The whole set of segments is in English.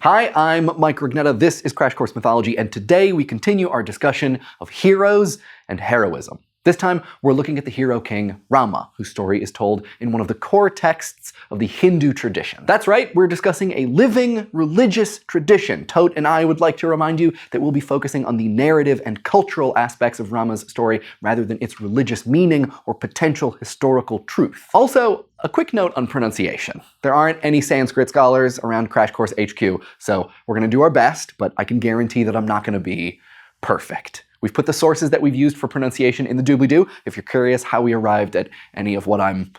Hi, I'm Mike Rugnetta, this is Crash Course Mythology, and today we continue our discussion of heroes and heroism. This time, we're looking at the hero king Rama, whose story is told in one of the core texts of the Hindu tradition. That's right, we're discussing a living religious tradition. Tote and I would like to remind you that we'll be focusing on the narrative and cultural aspects of Rama's story rather than its religious meaning or potential historical truth. Also, a quick note on pronunciation. There aren't any Sanskrit scholars around Crash Course HQ, so we're going to do our best, but I can guarantee that I'm not going to be perfect. We've put the sources that we've used for pronunciation in the doobly-doo if you're curious how we arrived at any of what I'm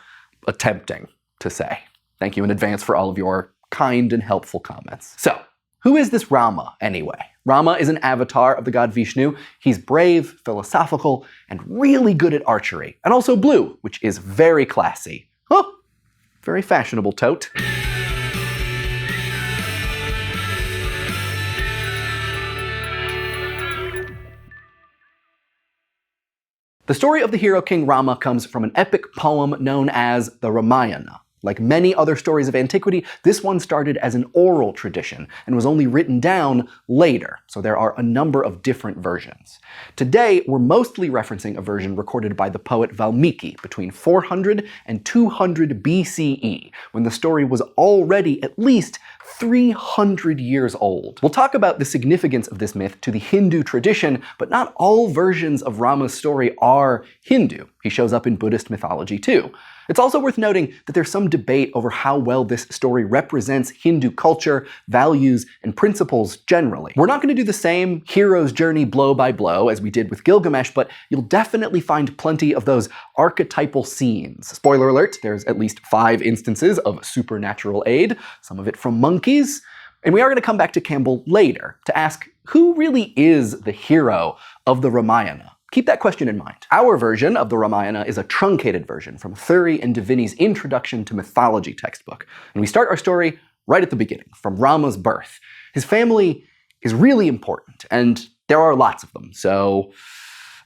attempting to say. Thank you in advance for all of your kind and helpful comments. So, who is this Rama anyway? Rama is an avatar of the god Vishnu. He's brave, philosophical, and really good at archery. And also blue, which is very classy. Oh, very fashionable, Tote. The story of the hero king Rama comes from an epic poem known as the Ramayana. Like many other stories of antiquity, this one started as an oral tradition and was only written down later, so there are a number of different versions. Today, we're mostly referencing a version recorded by the poet Valmiki between 400 and 200 BCE, when the story was already at least 300 years old. We'll talk about the significance of this myth to the Hindu tradition, but not all versions of Rama's story are Hindu. He shows up in Buddhist mythology too. It's also worth noting that there's some debate over how well this story represents Hindu culture, values, and principles generally. We're not going to do the same hero's journey blow by blow as we did with Gilgamesh, but you'll definitely find plenty of those archetypal scenes. Spoiler alert, there's at least 5 instances of supernatural aid, some of it from monkeys. And we are going to come back to Campbell later to ask who really is the hero of the Ramayana. Keep that question in mind. Our version of the Ramayana is a truncated version from Thury and Divini's Introduction to Mythology textbook. And we start our story right at the beginning, from Rama's birth. His family is really important, and there are lots of them, so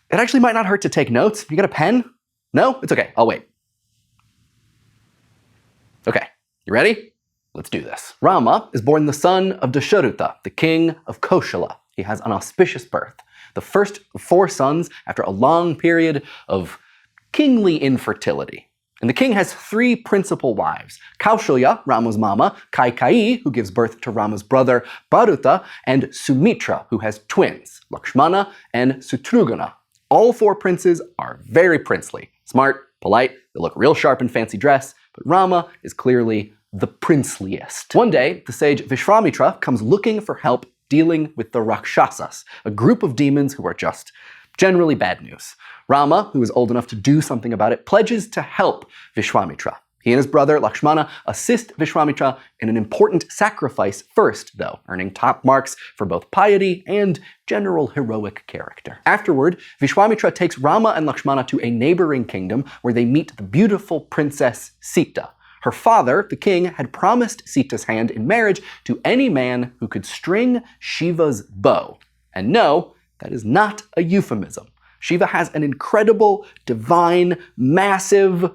it actually might not hurt to take notes. You got a pen? No? It's okay, I'll wait. Okay, you ready? Let's do this. Rama is born the son of Dasharatha, the king of Koshala. He has an auspicious birth. The first of 4 sons after a long period of kingly infertility. And the king has 3 principal wives: Kaushalya, Rama's mama, Kaikeyi, who gives birth to Rama's brother Bharata, and Sumitra, who has twins, Lakshmana and Shatrugna. All 4 princes are very princely, smart, polite, they look real sharp in fancy dress, but Rama is clearly the princeliest. One day, the sage Vishwamitra comes looking for help dealing with the Rakshasas, a group of demons who are just generally bad news. Rama, who is old enough to do something about it, pledges to help Vishwamitra. He and his brother Lakshmana assist Vishwamitra in an important sacrifice first, though, earning top marks for both piety and general heroic character. Afterward, Vishwamitra takes Rama and Lakshmana to a neighboring kingdom where they meet the beautiful princess Sita. Her father, the king, had promised Sita's hand in marriage to any man who could string Shiva's bow. And no, that is not a euphemism. Shiva has an incredible, divine, massive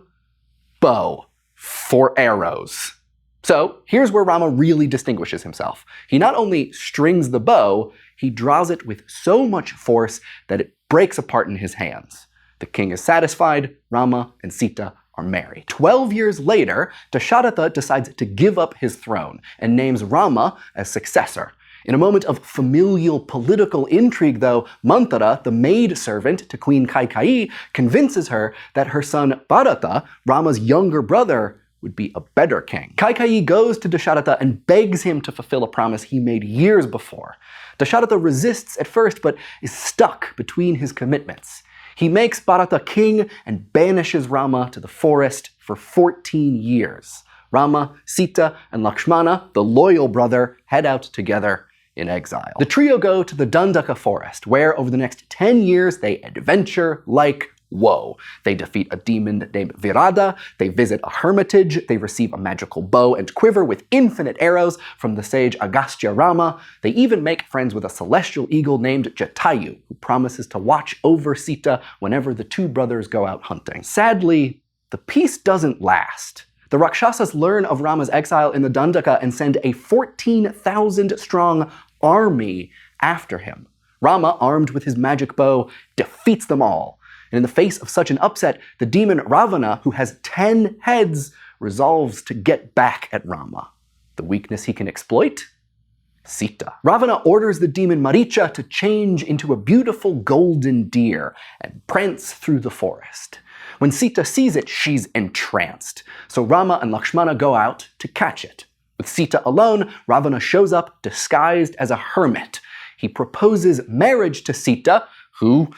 bow for arrows. So here's where Rama really distinguishes himself. He not only strings the bow, he draws it with so much force that it breaks apart in his hands. The king is satisfied, Rama and Sita are married. 12 years later, Dasharatha decides to give up his throne and names Rama as successor. In a moment of familial political intrigue, though, Manthara, the maid-servant to Queen Kaikeyi, convinces her that her son Bharata, Rama's younger brother, would be a better king. Kaikeyi goes to Dasharatha and begs him to fulfill a promise he made years before. Dasharatha resists at first, but is stuck between his commitments. He makes Bharata king and banishes Rama to the forest for 14 years. Rama, Sita, and Lakshmana, the loyal brother, head out together in exile. The trio go to the Dandaka forest, where over the next 10 years they adventure like whoa. They defeat a demon named Virada, they visit a hermitage, they receive a magical bow and quiver with infinite arrows from the sage Agastya Rama, they even make friends with a celestial eagle named Jatayu, who promises to watch over Sita whenever the 2 brothers go out hunting. Sadly, the peace doesn't last. The Rakshasas learn of Rama's exile in the Dandaka and send a 14,000-strong army after him. Rama, armed with his magic bow, defeats them all. And in the face of such an upset, the demon Ravana, who has 10 heads, resolves to get back at Rama. The weakness he can exploit? Sita. Ravana orders the demon Maricha to change into a beautiful golden deer and prance through the forest. When Sita sees it, she's entranced. So Rama and Lakshmana go out to catch it. With Sita alone, Ravana shows up disguised as a hermit. He proposes marriage to Sita, who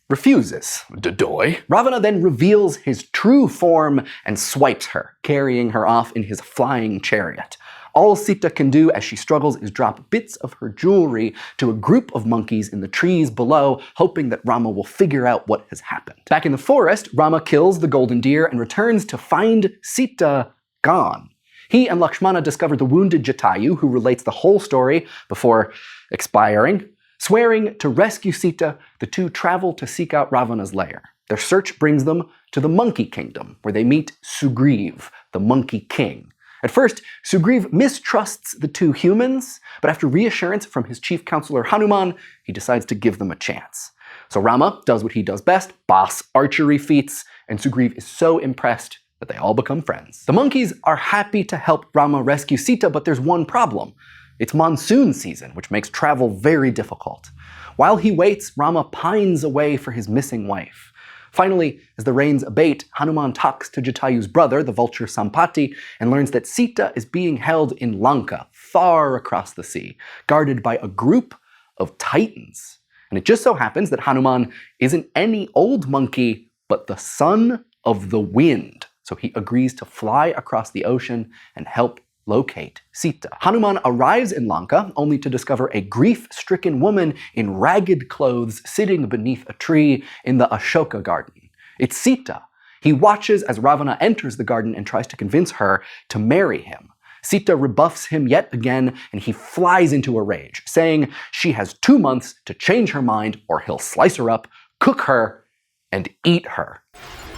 refuses. Dodoy. Ravana then reveals his true form and swipes her, carrying her off in his flying chariot. All Sita can do as she struggles is drop bits of her jewelry to a group of monkeys in the trees below, hoping that Rama will figure out what has happened. Back in the forest, Rama kills the golden deer and returns to find Sita gone. He and Lakshmana discover the wounded Jatayu, who relates the whole story before expiring. Swearing to rescue Sita, the two travel to seek out Ravana's lair. Their search brings them to the Monkey Kingdom, where they meet Sugriv, the Monkey King. At first, Sugriv mistrusts the two humans, but after reassurance from his chief counselor Hanuman, he decides to give them a chance. So Rama does what he does best, boss archery feats, and Sugriv is so impressed that they all become friends. The monkeys are happy to help Rama rescue Sita, but there's one problem. It's monsoon season, which makes travel very difficult. While he waits, Rama pines away for his missing wife. Finally, as the rains abate, Hanuman talks to Jatayu's brother, the vulture Sampati, and learns that Sita is being held in Lanka, far across the sea, guarded by a group of titans. And it just so happens that Hanuman isn't any old monkey, but the son of the wind. So he agrees to fly across the ocean and help locate Sita. Hanuman arrives in Lanka only to discover a grief-stricken woman in ragged clothes sitting beneath a tree in the Ashoka garden. It's Sita. He watches as Ravana enters the garden and tries to convince her to marry him. Sita rebuffs him yet again, and he flies into a rage, saying she has 2 months to change her mind or he'll slice her up, cook her, and eat her.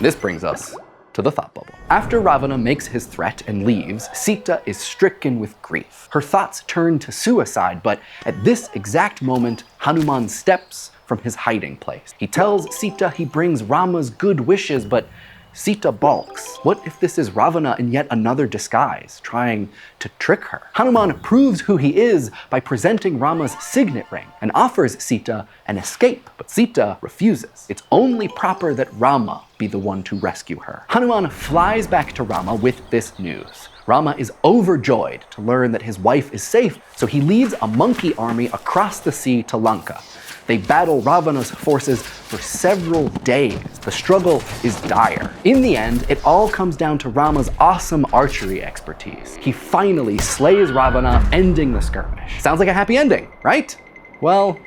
This brings us to the thought bubble. After Ravana makes his threat and leaves, Sita is stricken with grief. Her thoughts turn to suicide, but at this exact moment, Hanuman steps from his hiding place. He tells Sita he brings Rama's good wishes, but Sita balks. What if this is Ravana in yet another disguise, trying to trick her? Hanuman proves who he is by presenting Rama's signet ring and offers Sita an escape, but Sita refuses. It's only proper that Rama be the one to rescue her. Hanuman flies back to Rama with this news. Rama is overjoyed to learn that his wife is safe, so he leads a monkey army across the sea to Lanka. They battle Ravana's forces for several days. The struggle is dire. In the end, it all comes down to Rama's awesome archery expertise. He finally slays Ravana, ending the skirmish. Sounds like a happy ending, right? Well,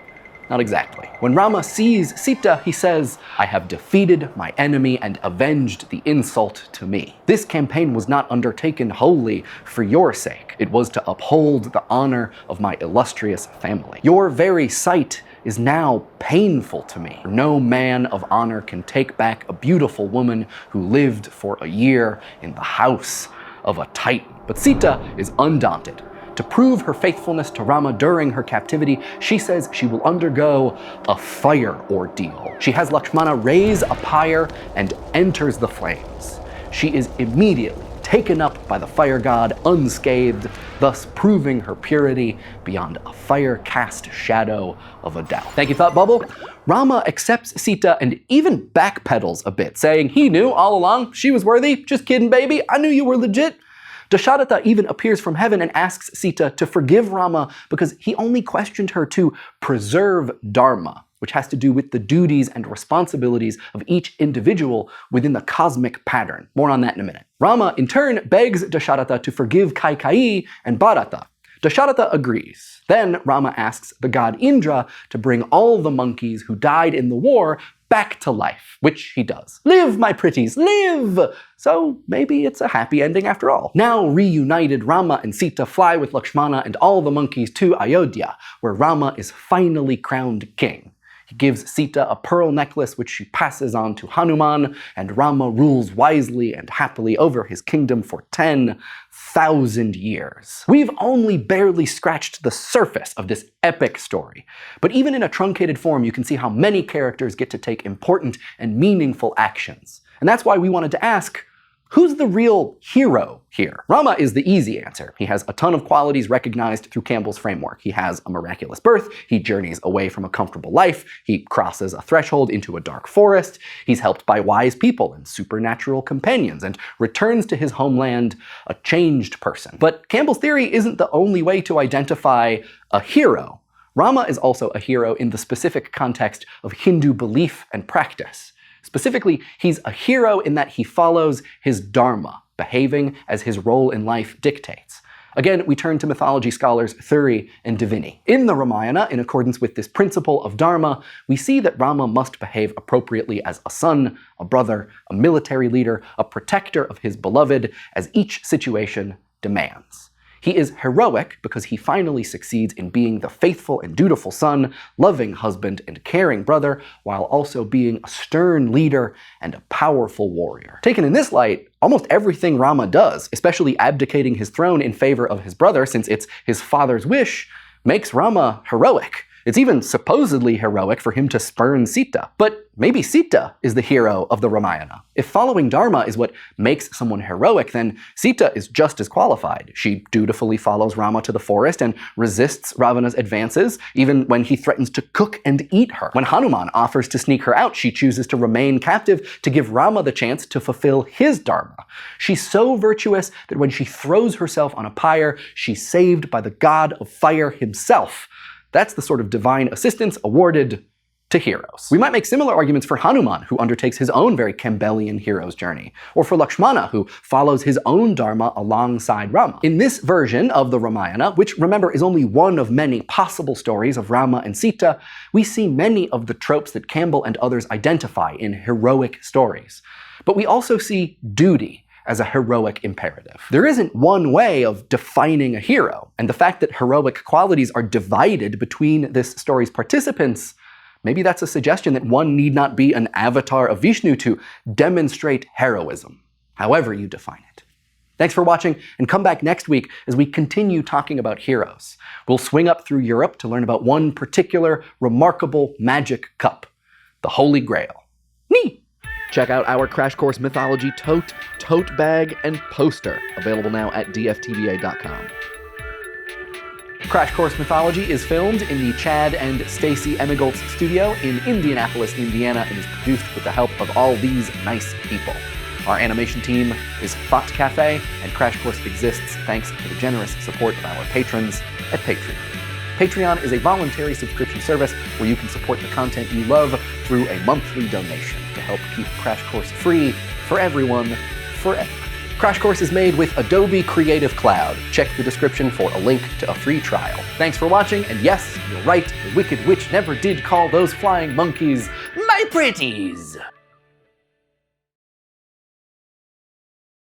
not exactly. When Rama sees Sita, he says, "I have defeated my enemy and avenged the insult to me. This campaign was not undertaken wholly for your sake. It was to uphold the honor of my illustrious family. Your very sight is now painful to me. No man of honor can take back a beautiful woman who lived for a year in the house of a titan." But Sita is undaunted. To prove her faithfulness to Rama during her captivity, she says she will undergo a fire ordeal. She has Lakshmana raise a pyre and enters the flames. She is immediately taken up by the fire god unscathed, thus proving her purity beyond a fire-cast shadow of a doubt. Thank you, Thought Bubble. Rama accepts Sita and even backpedals a bit, saying he knew all along she was worthy. Just kidding, baby. I knew you were legit. Dasharatha even appears from heaven and asks Sita to forgive Rama because he only questioned her to preserve dharma, which has to do with the duties and responsibilities of each individual within the cosmic pattern. More on that in a minute. Rama, in turn, begs Dasharatha to forgive Kaikeyi and Bharata. Dasharatha agrees. Then Rama asks the god Indra to bring all the monkeys who died in the war back to life, which he does. Live, my pretties, live! So maybe it's a happy ending after all. Now reunited, Rama and Sita fly with Lakshmana and all the monkeys to Ayodhya, where Rama is finally crowned king. He He gives Sita a pearl necklace which she passes on to Hanuman, and Rama rules wisely and happily over his kingdom for 10,000 years. We've only barely scratched the surface of this epic story, but even in a truncated form you can see how many characters get to take important and meaningful actions. And that's why we wanted to ask, who's the real hero here? Rama is the easy answer. He has a ton of qualities recognized through Campbell's framework. He has a miraculous birth, he journeys away from a comfortable life, he crosses a threshold into a dark forest, he's helped by wise people and supernatural companions, and returns to his homeland a changed person. But Campbell's theory isn't the only way to identify a hero. Rama is also a hero in the specific context of Hindu belief and practice. Specifically, he's a hero in that he follows his dharma, behaving as his role in life dictates. Again, we turn to mythology scholars Thuri and Divini. In the Ramayana, in accordance with this principle of dharma, we see that Rama must behave appropriately as a son, a brother, a military leader, a protector of his beloved, as each situation demands. He is heroic because he finally succeeds in being the faithful and dutiful son, loving husband, and caring brother, while also being a stern leader and a powerful warrior. Taken in this light, almost everything Rama does, especially abdicating his throne in favor of his brother since it's his father's wish, makes Rama heroic. It's even supposedly heroic for him to spurn Sita. But maybe Sita is the hero of the Ramayana. If following dharma is what makes someone heroic, then Sita is just as qualified. She dutifully follows Rama to the forest and resists Ravana's advances, even when he threatens to cook and eat her. When Hanuman offers to sneak her out, she chooses to remain captive to give Rama the chance to fulfill his dharma. She's so virtuous that when she throws herself on a pyre, she's saved by the god of fire himself. That's the sort of divine assistance awarded to heroes. We might make similar arguments for Hanuman, who undertakes his own very Campbellian hero's journey, or for Lakshmana, who follows his own dharma alongside Rama. In this version of the Ramayana, which remember is only one of many possible stories of Rama and Sita, we see many of the tropes that Campbell and others identify in heroic stories. But we also see duty as a heroic imperative. There isn't one way of defining a hero, and the fact that heroic qualities are divided between this story's participants, maybe that's a suggestion that one need not be an avatar of Vishnu to demonstrate heroism, however you define it. Thanks for watching, and come back next week as we continue talking about heroes. We'll swing up through Europe to learn about one particular remarkable magic cup, the Holy Grail. Nee! Check out our Crash Course Mythology tote bag, and poster, available now at dftba.com. Crash Course Mythology is filmed in the Chad and Stacy Emigoltz studio in Indianapolis, Indiana, and is produced with the help of all these nice people. Our animation team is Font Cafe, and Crash Course exists thanks to the generous support of our patrons at Patreon. Patreon is a voluntary subscription service where you can support the content you love through a monthly donation to help keep Crash Course free for everyone, forever. Crash Course is made with Adobe Creative Cloud. Check the description for a link to a free trial. Thanks for watching, and yes, you're right, the Wicked Witch never did call those flying monkeys my pretties!